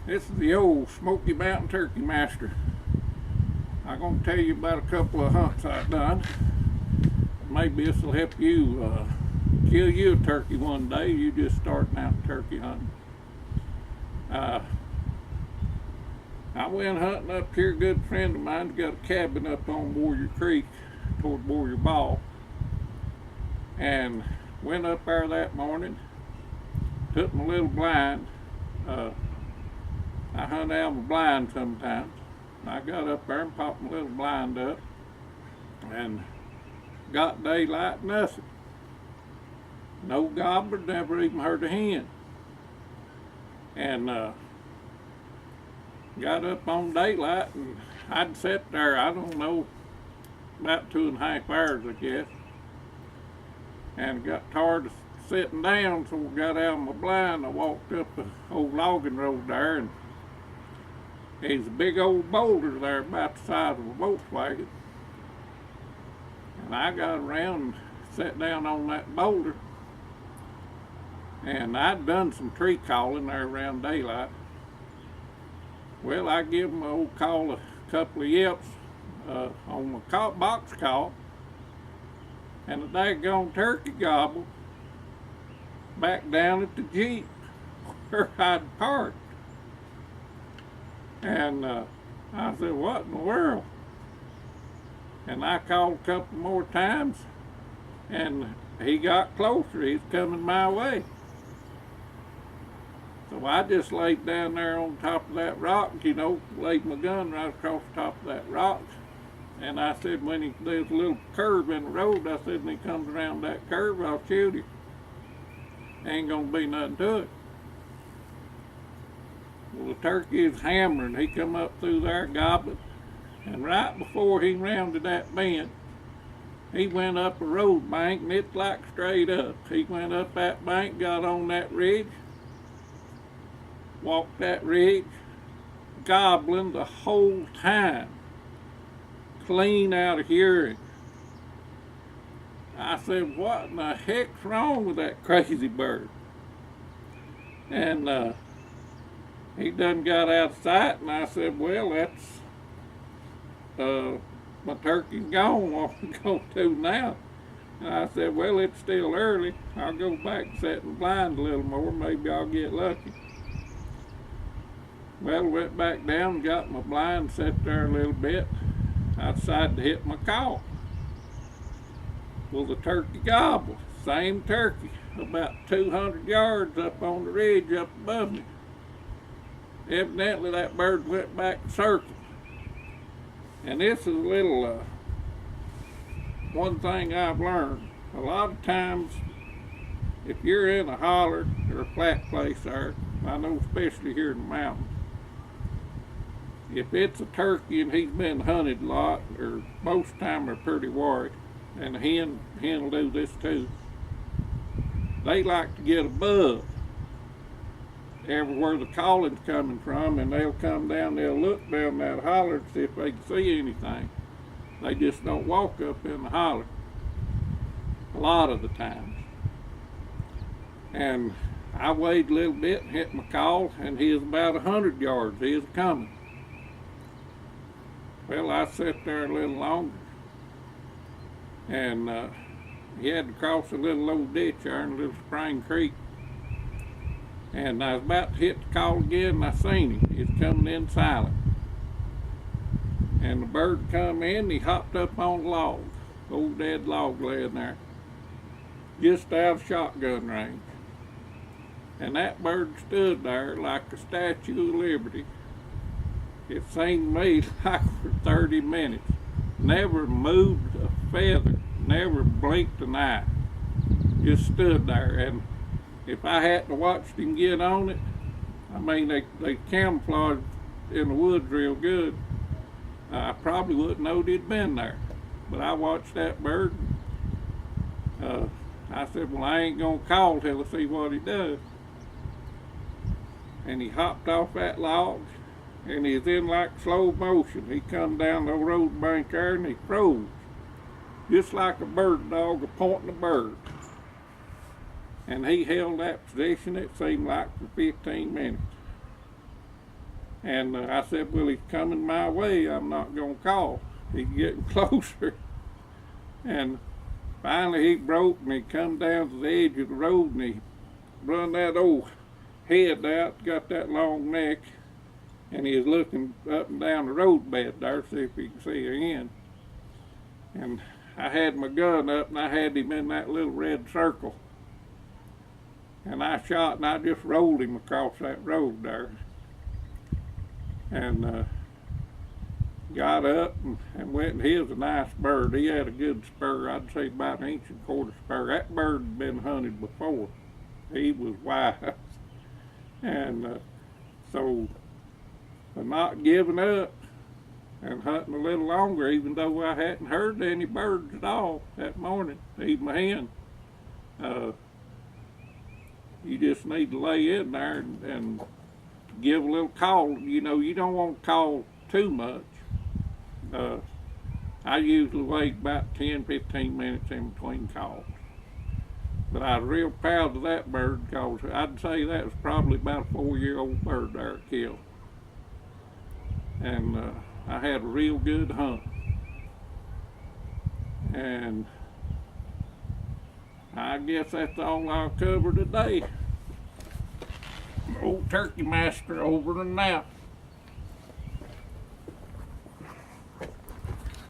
This is the old Smoky Mountain Turkey Master. I'm going to tell you about a couple of hunts I've done. Maybe this will help you kill you a turkey one day. You just starting out turkey hunting. I went hunting up here. A good friend of mine's got a cabin up on Warrior Creek toward Warrior Ball. And went up there that morning, took my little blind. I hunt out my blind sometimes. I got up there and popped my little blind up and got daylight, nothing. No gobbler, never even heard a hen. And got up on daylight and I'd sat there, I don't know, about 2.5 hours, I guess. And got tired of sitting down, so I got out of my blind. I walked up the old logging road there, and there's a big old boulder there about the size of a Volkswagen. And I got around and sat down on that boulder. And I'd done some tree calling there around daylight. Well, I give my old call a couple of yips on my box call, and the daggone turkey gobbled back down at the Jeep where I'd parked. And I said, what in the world? And I called a couple more times, and he got closer. He's coming my way. So I just laid down there on top of that rock, laid my gun right across the top of that rock. And I said, when there's a little curve in the road, I said, when he comes around that curve, I'll shoot him. Ain't gonna be nothing to it. Well, the turkey is hammering. He come up through there gobbling. And right before he rounded that bend, he went up a road bank, and it's like straight up. He went up that bank, got on that ridge, walked that ridge, gobbling the whole time, clean out of hearing. I said, what in the heck's wrong with that crazy bird? And he done got out of sight, and I said, well, that's, my turkey's gone. What am I going to do now? And I said, well, it's still early. I'll go back and set my blind a little more. Maybe I'll get lucky. Well, went back down and got my blind, sat there a little bit. I decided to hit my call. Well, the turkey gobbled, same turkey, about 200 yards up on the ridge up above me. Evidently that bird went back in circle. And this is a little, one thing I've learned. A lot of times, if you're in a holler or a flat place there, I know especially here in the mountains, if it's a turkey and he's been hunted a lot, or most of the time they're pretty wary, and the hen will do this too, they like to get above everywhere the calling's coming from, and they'll come down, they'll look down that holler to see if they can see anything. They just don't walk up in the holler a lot of the times. And I waited a little bit and hit my call, and he was about 100 yards. He was coming. Well, I sat there a little longer, and he had to cross a little old ditch there in a little spring creek. And I was about to hit the call again, and I seen him. He was coming in silent. And the bird come in, he hopped up on the log, old dead log laying there, just out of shotgun range. And that bird stood there like a Statue of Liberty. It seemed to me like for 30 minutes. Never moved a feather, never blinked an eye. Just stood there. And if I hadn't watched him get on it, I mean, they camouflaged in the woods real good. I probably wouldn't know he'd been there. But I watched that bird. I said, well, I ain't gonna call till I see what he does. And he hopped off that log, and he was in like slow motion. He come down the road bank there, and he froze, just like a bird dog a-pointing a bird. And he held that position, it seemed like, for 15 minutes. And I said, well, he's coming my way. I'm not going to call. He's getting closer. And finally he broke and he come down to the edge of the road and he run that old head out, got that long neck, and he was looking up and down the road bed there to see if he could see an end. And I had my gun up and I had him in that little red circle. And I shot and I just rolled him across that road there. And got up and went, and he was a nice bird. He had a good spur, I'd say about 1 1/4 inch spur. That bird had been hunted before. He was wise. And so for not giving up and hunting a little longer, even though I hadn't heard any birds at all that morning, even my hen, you just need to lay in there and give a little call. You know, you don't want to call too much. I usually wait about 10-15 minutes in between calls. But I was real proud of that bird because I'd say that was probably about a 4-year-old bird there I killed. And I had a real good hunt. And I guess that's all I'll cover today. Old Turkey Master over and out.